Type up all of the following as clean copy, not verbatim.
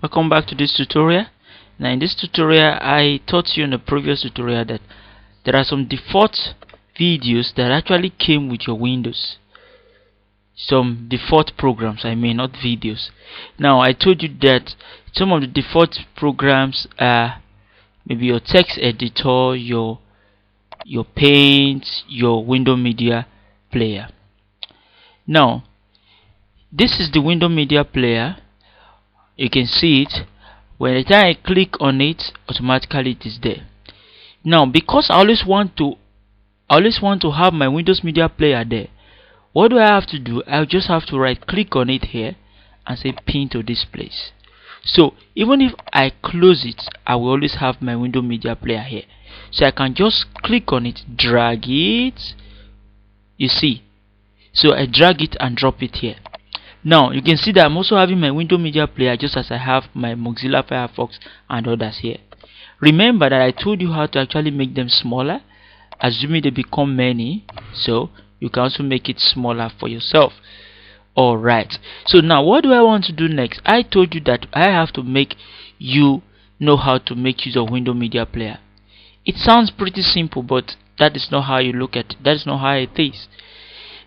Welcome back to this tutorial. Now in this tutorial I taught you in the previous tutorial that there are some default videos that actually came with your Windows. Some default programs, I mean, not videos. Now I told you that some of the default programs are maybe your text editor, your Paint, your window media player. Now this is the window media player. You can see it. When the time I click on it, automatically it is there. Now because I always want to have my Windows Media Player there, what do I have to do? I just have to right click on it here and say pin to this place. So even if I close it, I will always have my Window Media Player here. So I can just click on it, drag it, you see. So I drag it and drop it here. Now you can see that I'm also having my window media player just as I have my Mozilla Firefox and others here. Remember that I told you how to actually make them smaller, assuming they become many, so you can also make it smaller for yourself. Alright, so now what do I want to do next? I told you that I have to make you know how to make use of window media player. It sounds pretty simple, but that is not how you look at it. That is not how it is.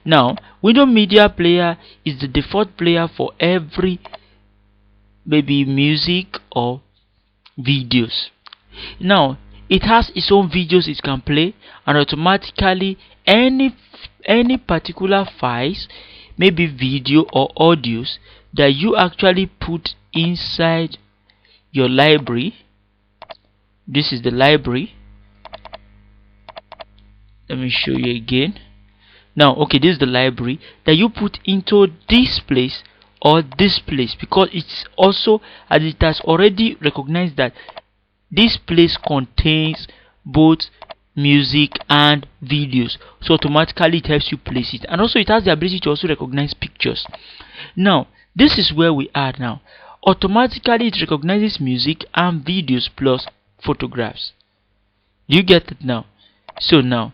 Now, window media player is the default player for every maybe music or videos. Now, it has its own videos it can play, and automatically any particular files, maybe video or audios that you actually put inside your library. This is the library. Let me show you again. Now, okay, this is the library that you put into this place or this place, because it's also, as it has already recognized that this place contains both music and videos, so automatically it helps you place it, and also it has the ability to also recognize pictures. Now this is where we are now. Automatically it recognizes music and videos plus photographs. You get it now? So now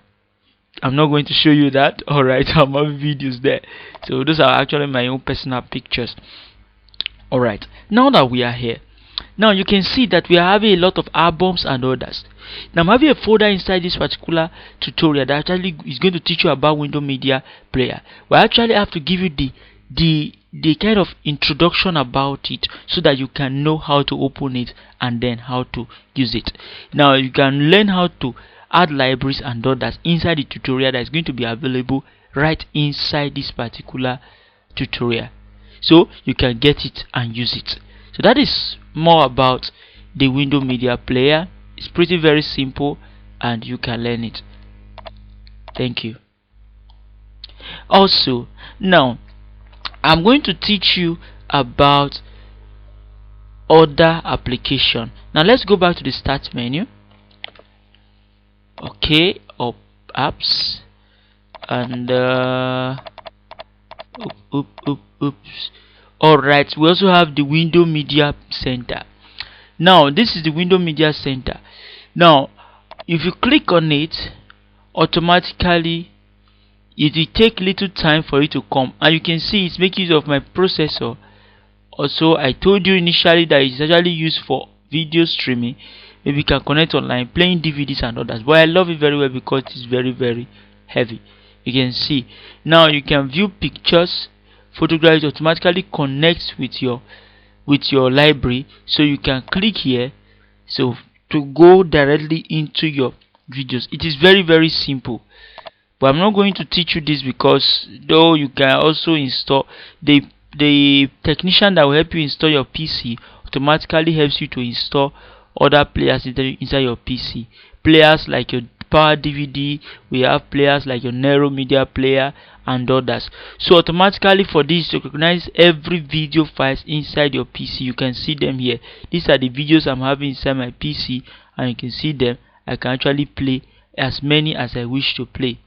I'm not going to show you that. Alright, I have videos there. So those are actually my own personal pictures. Alright, now that we are here, now you can see that we are having a lot of albums and others. Now I'm having a folder inside this particular tutorial that actually is going to teach you about window media player. We actually have to give you the kind of introduction about it so that you can know how to open it and then how to use it. Now you can learn how to add libraries and others inside the tutorial that is going to be available right inside this particular tutorial, so you can get it and use it. So that is more about the window media player. It's pretty very simple and you can learn it. Thank you. Also, now I'm going to teach you about other application. Now let's go back to the start menu. Okay, up apps, and oops. Alright, we also have the window media center. Now this is the window media center. Now if you click on it, automatically it will take little time for it to come, and you can see it's making use of my processor. Also, I told you initially that it's actually used for video streaming. Maybe you can connect online, playing DVDs and others, but I love it very well because it's very heavy. You can see now you can view pictures, photographs. Automatically connects with your library, so you can click here so to go directly into your videos. It is very simple, but I'm not going to teach you this because though you can also install the technician that will help you install your PC automatically helps you to install other players inside your PC. Players like your Power DVD, we have players like your Nero Media Player and others. So automatically for this to recognize every video files inside your PC, you can see them here. These are the videos I'm having inside my PC, and you can see them. I can actually play as many as I wish to play.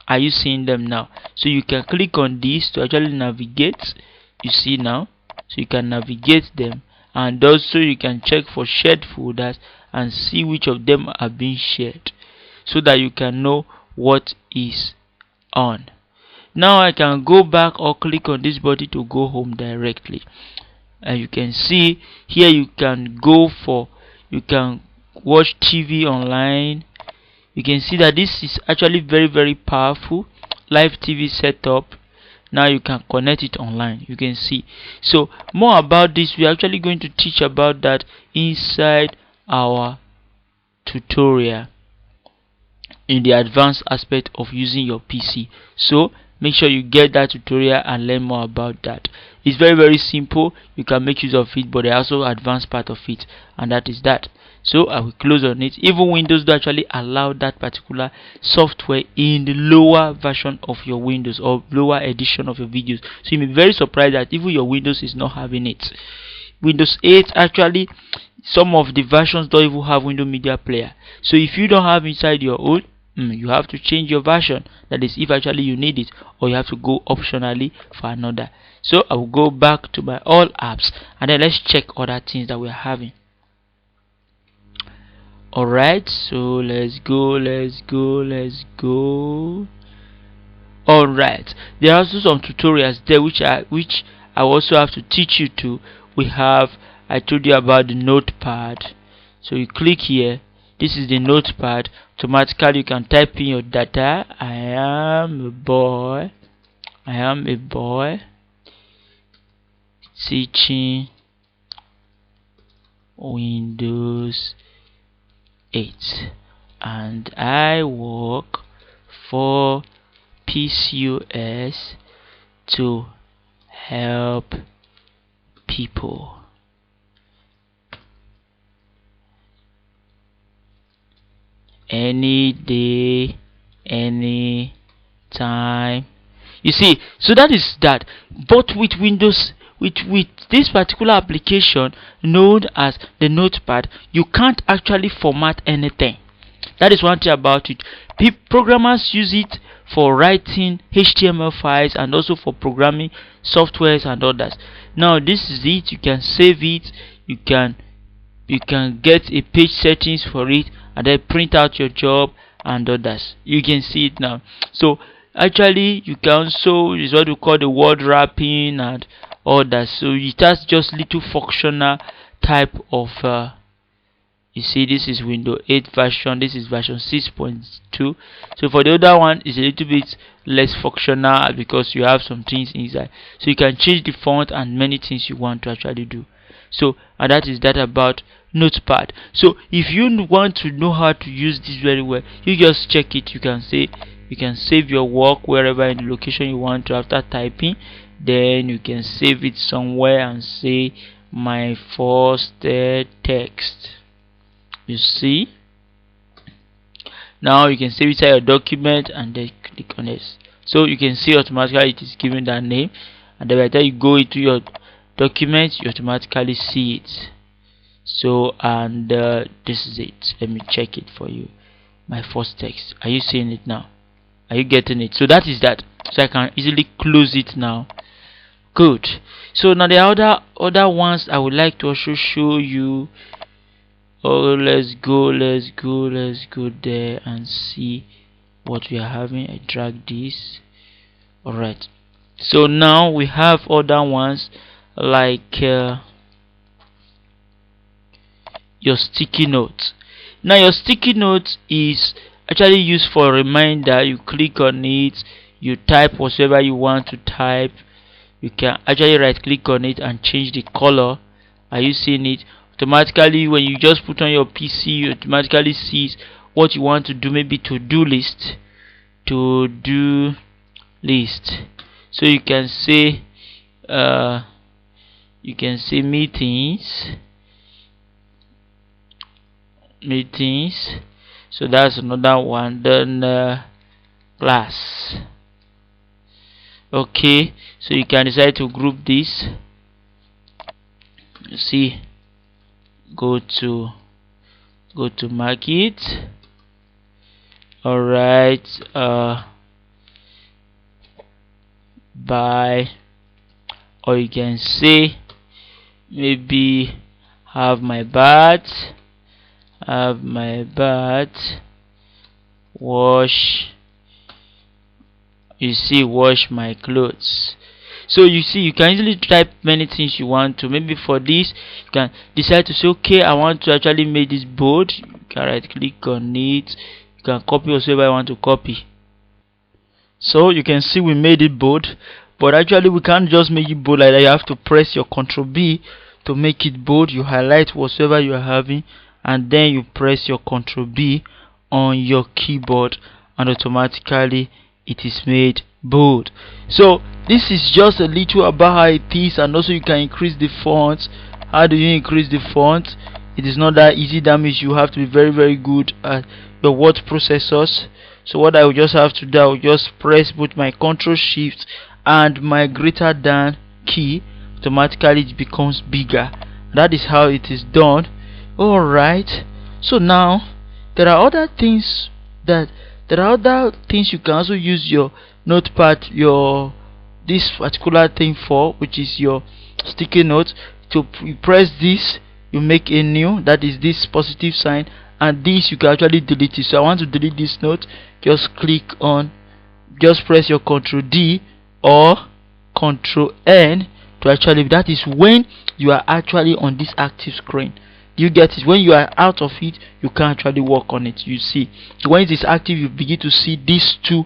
Are you seeing them now? So you can click on this to actually navigate. You see now, so you can navigate them, and also you can check for shared folders and see which of them are being shared, so that you can know what is on. Now I can go back or click on this button to go home directly. and you can see here you can watch TV online. You can see that this is actually very powerful live TV setup. Now you can connect it online. You can see. So more about this, we're actually going to teach about that inside our tutorial in the advanced aspect of using your PC. So make sure you get that tutorial and learn more about that. It's very simple. You can make use of it, but there's also advanced part of it, and that is that. So I will close on it. Even Windows do actually allow that particular software in the lower version of your Windows or lower edition of your videos. So you may be very surprised that even your Windows is not having it. Windows 8 actually, some of the versions don't even have Windows Media Player. So if you don't have inside your own, you have to change your version. That is if actually you need it, or you have to go optionally for another. So I will go back to my all apps, and then let's check other things that we're having. Alright, so let's go. Alright, there are also some tutorials there which I also have to teach you to. We have, I told you about the Notepad. So you click here. This is the Notepad. Automatically you can type in your data. I am a boy teaching Windows 8, and I work for PCOS to help people. Any day, any time. You see, so that is that. But with Windows, with this particular application known as the Notepad, you can't actually format anything. That is one thing about it. Programmers use it for writing HTML files and also for programming softwares and others. Now this is it. You can save it. You can get a page settings for it, and then print out your job and others. You can see it now. So actually you can also is what we call the word wrapping and others. So it has just little functional type of you see, this is Windows 8 version, this is version 6.2. so for the other one is a little bit less functional because you have some things inside, so you can change the font and many things you want to actually do. So and that is that about Notepad. So if you want to know how to use this very well, you just check it. You can save your work wherever in the location you want to after typing. Then you can save it somewhere and say my first text. You see, now you can save it inside your document and then click on this. So you can see automatically it is given that name, and then by the time you go into your document you automatically see it. So and this is it. Let me check it for you. My first text, are you seeing it now? Are you getting it? So that is that. So I can easily close it now. Good. So now the other ones I would like to also show you. Oh, let's go there and see what we are having. I drag this. Alright, so now we have other ones like your sticky notes. Now your sticky notes is actually used for a reminder. You click on it, you type whatever you want to type. You can actually right click on it and change the color. Are you seeing it? Automatically when you just put on your PC, you automatically sees what you want to do. Maybe to-do list. So you can say meetings. So that's another one. Then class. Okay, so you can decide to group this. You see, go to market. Alright, buy, or you can say maybe have my bath, wash. You see, wash my clothes. So you see, you can easily type many things you want to. Maybe for this, you can decide to say, okay, I want to actually make this bold. You can right click on it, you can copy whatever I want to copy. So you can see we made it bold, but actually we can't just make it bold like that. You have to press your Ctrl B to make it bold. You highlight whatsoever you are having, and then you press your Ctrl B on your keyboard, and automatically it is made bold. So this is just a little about how it is, and also you can increase the font. How do you increase the font? It is not that easy. That means you have to be very good at your word processors. So what I will just have to do, I will just press both my Ctrl Shift and my greater than key. Automatically it becomes bigger. That is how it is done. Alright, so now there are other things you can also use your Notepad, this particular thing for, which is your sticky note. To you press this, you make a new, that is this positive sign, and this you can actually delete it. So I want to delete this note. Just press your Ctrl D or Ctrl N to actually, that is when you are actually on this active screen. You get it? When you are out of it, you can't actually work on it. You see, when it is active, you begin to see these two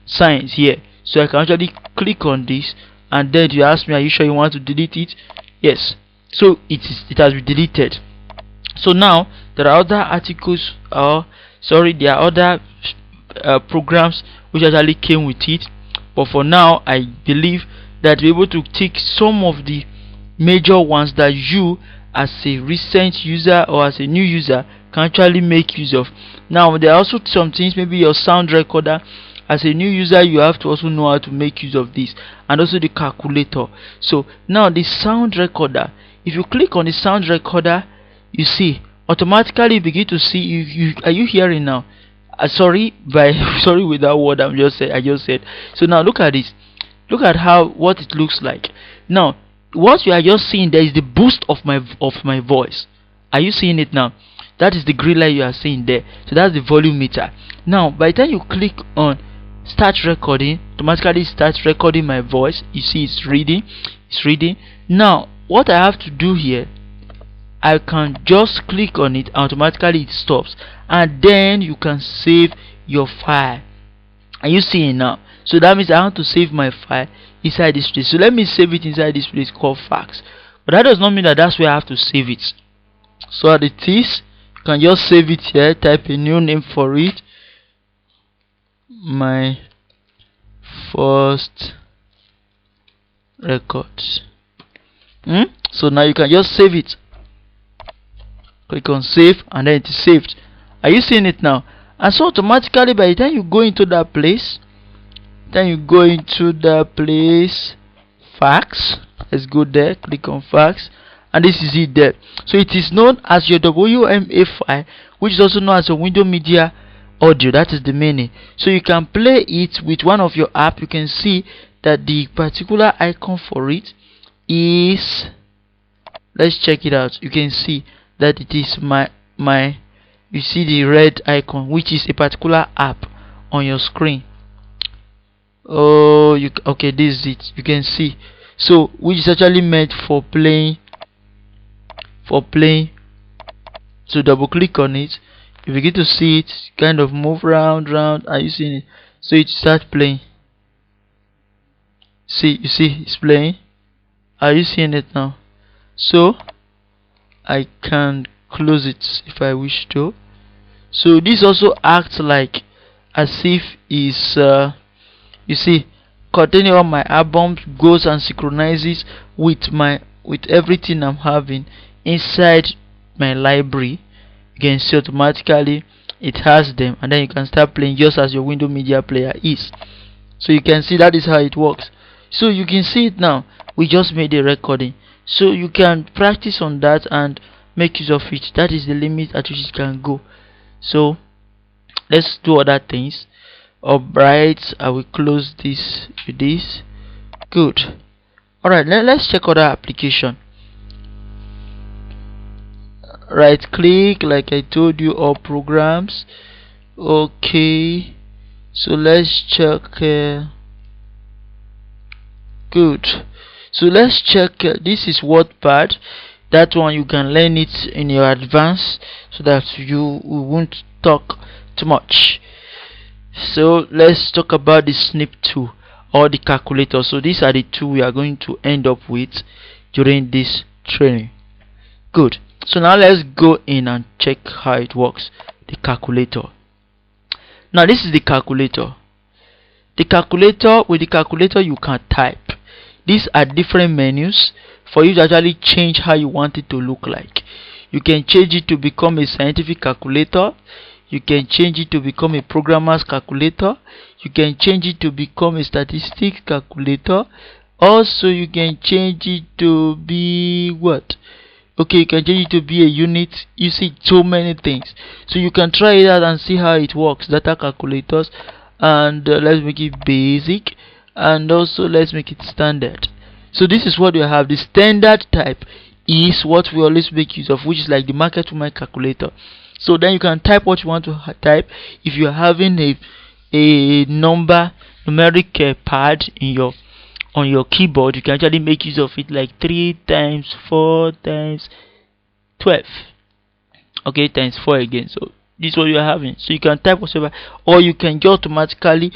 signs here. So I can actually click on this, and then you ask me, are you sure you want to delete it? Yes. So it has been deleted. So now there are other articles, there are other programs which actually came with it, but for now I believe that we're able to take some of the major ones that you as a recent user or as a new user can actually make use of. Now there are also some things, maybe your sound recorder. As a new user, you have to also know how to make use of this, and also the calculator. So now the sound recorder, if you click on the sound recorder, you see automatically you begin to see are you hearing now? Sorry with that word I just said. So now look at this. Look at what it looks like. Now what you are just seeing, there is the boost of my voice. Are you seeing it now? That is the green light you are seeing there. So that's the volume meter. Now by the time you click on start recording, automatically starts recording my voice. You see it's reading. Now what I have to do here, I can just click on it, automatically it stops, and then you can save your file. Are you seeing now? So that means I want to save my file inside this place. So let me save it inside this place called fax. But that does not mean that that's where I have to save it. So as it is, you can just save it here, type a new name for it. My first records. So now you can just save it. Click on save, and then it is saved. Are you seeing it now? And so automatically by the time you go into that place, fax, let's go there, click on fax, and this is it there. So it is known as your WMA file, which is also known as your window media audio. That is the meaning. So you can play it with one of your app. You can see that the particular icon for it is, let's check it out. You can see that it is you see the red icon, which is a particular app on your screen. Okay, this is it. You can see, so which is actually meant for playing. So double click on it, you begin to see it kind of move round. Are you seeing it? So it starts playing. You see it's playing. Are you seeing it now? So I can close it if I wish to. So this also acts like as if is you see, containing all my albums, goes and synchronizes with everything I'm having inside my library. You can see automatically it has them, and then you can start playing just as your window media player is. So you can see that is how it works. So you can see it now. We just made a recording, so you can practice on that and make use of it. That is the limit at which it can go. So let's do other things. Alright, I will close this with this. Good. Alright, let's check other application. Right click, like I told you, all programs. Okay, so let's check Good. So let's check. This is Wordpad. That one you can learn it in your advance so that you won't talk too much. So let's talk about the snip tool or the calculator. So these are the two we are going to end up with during this training. Good. So now let's go in and check how it works. The calculator. Now this is the calculator. With the calculator you can type. These are different menus for you to actually change how you want it to look like. You can change it to become a scientific calculator. You can change it to become a programmer's calculator. You can change it to become a statistics calculator. Also you can change it to be what? Okay, you can change it to be a unit. You see so many things. So you can try it out and see how it works. Data calculators. And let's make it basic, and also let's make it standard. So this is what we have. The standard type is what we always make use of, which is like the market woman calculator. So then you can type what you want to type. If you're having a numeric pad in on your keyboard, you can actually make use of it, like 3 times 4 times 12. Okay, times 4 again. So this is what you are having. So you can type whatsoever, or you can just automatically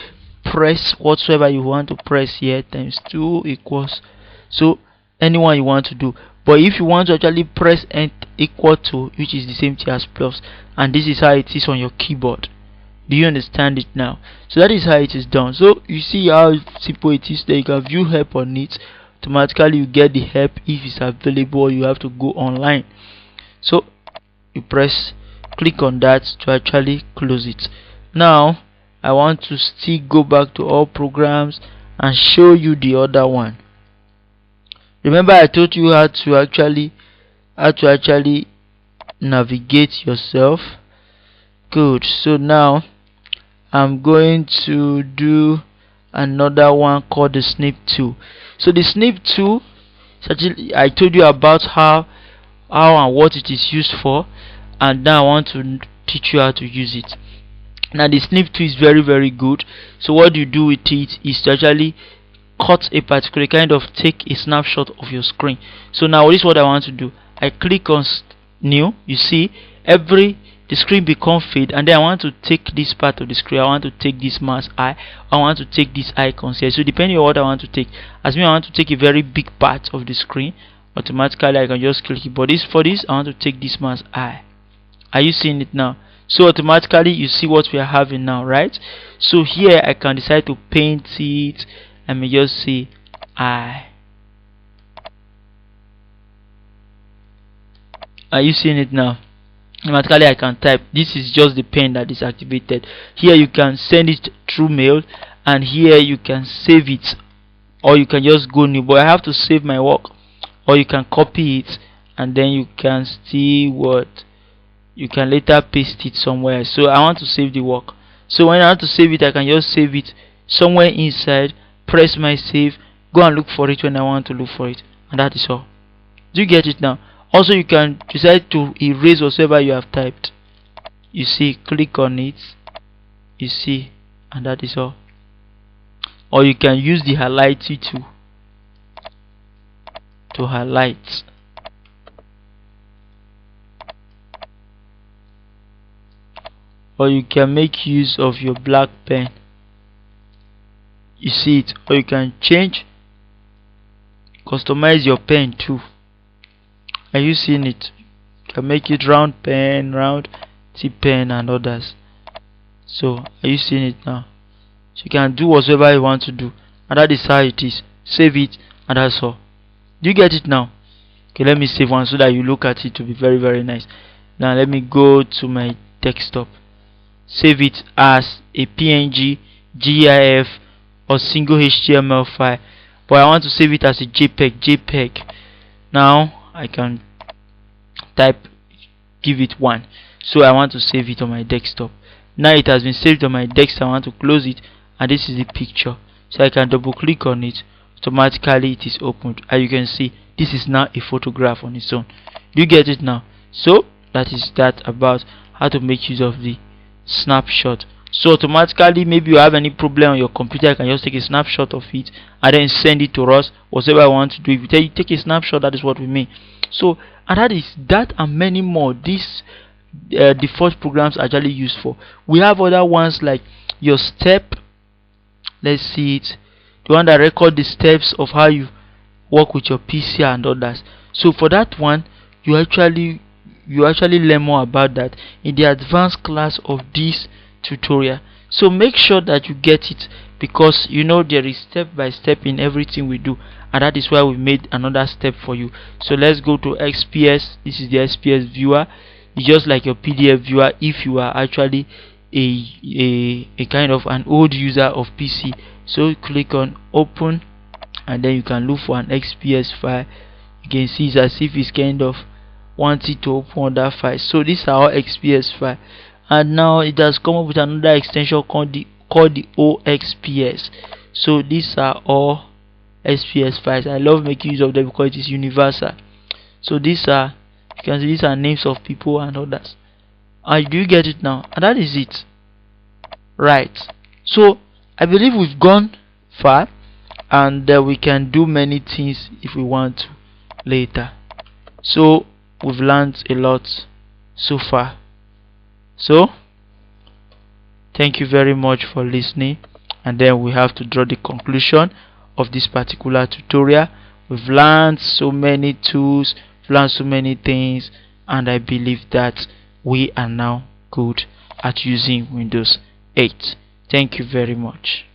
press whatsoever you want to press here. Times 2 equals, so anyone you want to do. But if you want to actually press equal to, which is the same thing as plus, and this is how it is on your keyboard. Do you understand it now? So that is how it is done. So you see how simple it is. There you can view help on it. Automatically you get the help if it's available, or you have to go online. So you click on that to actually close it. Now I want to still go back to all programs and show you the other one. Remember I told you how to actually navigate yourself. Good. So now I'm going to do another one called the snip tool. So the snip tool, I told you about how and what it is used for, and now I want to teach you how to use it. Now the snip tool is very, very good. So what you do with it is to actually cut a particular kind of, take a snapshot of your screen. So now this is what I want to do. I click on new. You see the screen become fade, and then I want to take this part of the screen. I want to take this mouse eye. I want to take these icons here. So depending on what I want to take, as me I want to take a very big part of the screen, automatically I can just click it. But for this I want to take this mouse eye. Are you seeing it now? So automatically you see what we are having now, right? So here I can decide to paint it. I may just say eye. Are you seeing it now? Automatically I can type. This is just the pen that is activated. Here you can send it through mail, and here you can save it, or you can just go new. But I have to save my work, or you can copy it, and then you can still you can later paste it somewhere. So I want to save the work. So when I want to save it, I can just save it somewhere inside, press my save, go and look for it when I want to look for it, and that is all. Do you get it now? Also you can decide to erase whatever you have typed. You see, click on it, you see, and that is all. Or you can use the highlighting tool to highlight. Or you can make use of your black pen. You see it. Or you can customize your pen too. Are you seeing it? You can make it round pen, round tip pen, and others. So are you seeing it now? So you can do whatever you want to do, and that is how it is. Save it, and that's all. Do you get it now? Okay, let me save one so that you look at it to be very, very nice. Now let me go to my desktop. Save it as a PNG, GIF, or single HTML file, but I want to save it as a JPEG. Now I can type, give it 1. So I want to save it on my desktop. Now it has been saved on my desktop. I want to close it, and this is the picture. So I can double click on it. Automatically it is opened, and you can see this is now a photograph on its own. Do you get it now? So that is that about how to make use of the snapshot So automatically, maybe you have any problem on your computer, you can just take a snapshot of it and then send it to us. Whatever I want to do, if you tell you take a snapshot, that is what we mean. So, and that is that and many more these default programs actually used for. We have other ones like your step. Let's see it, the one that record the steps of how you work with your PC and others. So for that one, you actually learn more about that in the advanced class of this tutorial. So make sure that you get it, because you know there is step by step in everything we do, and that is why we made another step for you. So let's go to XPS. This is the XPS viewer. It's just like your PDF viewer if you are actually a kind of an old user of PC. So click on open, and then you can look for an XPS file. You can see it's as if it's kind of wanting to open that file. So these are all XPS file, and now it has come up with another extension called the OXPS. So these are all XPS files. I love making use of them because it is universal. So these are, you can see, these are names of people and others. And do you get it now? And that is it, right? So I believe we've gone far, and we can do many things if we want to later. So we've learned a lot so far. So thank you very much for listening, and then we have to draw the conclusion of this particular tutorial. We've learned so many tools, we've learned so many things, and I believe that we are now good at using Windows 8. Thank you very much.